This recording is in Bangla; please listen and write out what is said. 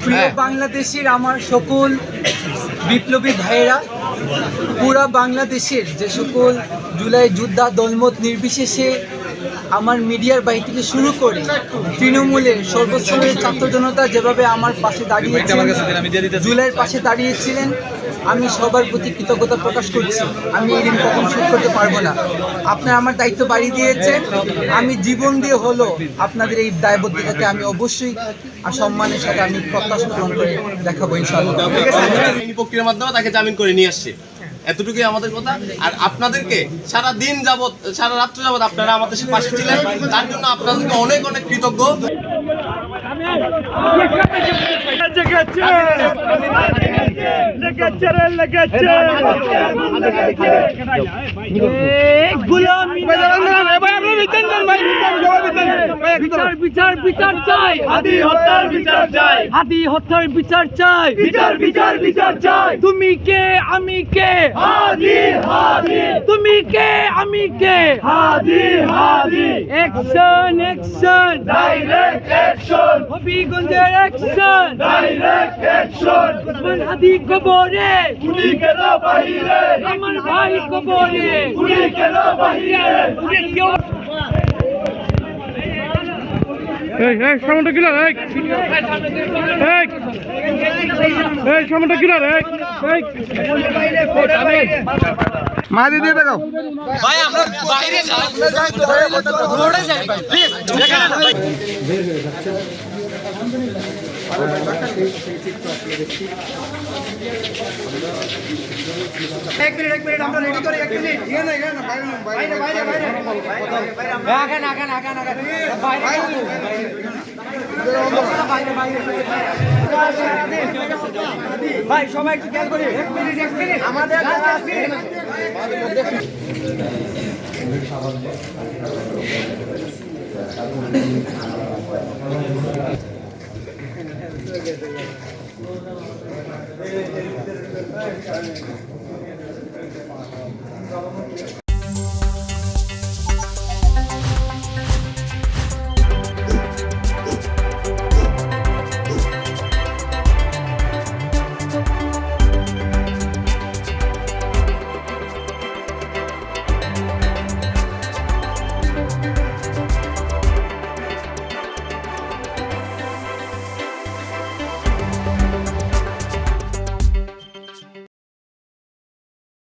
প্রিয় বাংলাদেশের আমার সকল বিপ্লবী ভাইয়েরা, পুরা বাংলাদেশের যে সকল জুলাই যোদ্ধা দলমত নির্বিশেষে আমার মিডিয়ার বাইরে থেকে শুরু করে তৃণমূলের সর্বস্তরের ছাত্র জনতা যেভাবে আমার পাশে দাঁড়িয়েছিলেন, জুলাইয়ের পাশে দাঁড়িয়েছিলেন, আমি সবার প্রতি কৃতজ্ঞতা প্রকাশ করছি। আমি এই ঋণ কখন শোধ করতে পারবো না। আপনারা আমার দায়িত্ব বাড়িয়ে দিয়েছেন, আমি জীবন দিয়ে হলো আপনাদের এই দায়বদ্ধতাকে আমি অবশ্যই আর সম্মানের সাথে আমি প্রত্যাশা পূরণ করে দেখাবো ইনশাআল্লাহ। প্রক্রিয়ার মাধ্যমে তাকে জামিন করে নিয়ে আসছে, এতটুকুই আমাদের কথা। আর আপনাদেরকে সারা দিন যাবত, সারা রাত্র যাবত আপনারা আমাদের পাশে ছিলেন, তার জন্য আপনাদেরকে অনেক অনেক কৃতজ্ঞ। বিচার চাই, হাদি হত্যার বিচার চাই, হাদি হত্যার বিচার চাই, বিচার চাই। তুমি কে আমি কে, হাদি হাদি, তুমি কে আমি কে, হাদি হাদি। অ্যাকশন ডাইরেক্ট অ্যাকশন, হবিগঞ্জের অ্যাকশন ডাইরেক্ট অ্যাকশন। ওসমান হাদি কবরে, গুলি কেন বাহিরে, আমার ভাই কবরে, গুলি কেন বাহিরে। সামনটা কিলার, সামনটা কিলার, মাদি দিয়ে দেখাও ভাই আমরা বাইরে যাই, রোডে যাই ভাই, প্লিজ এক মিনিট আমরা রেডি করি, এক মিনিট। ভাই সবাই একটু খেয়াল করি, এক মিনিট আমাদের আছে।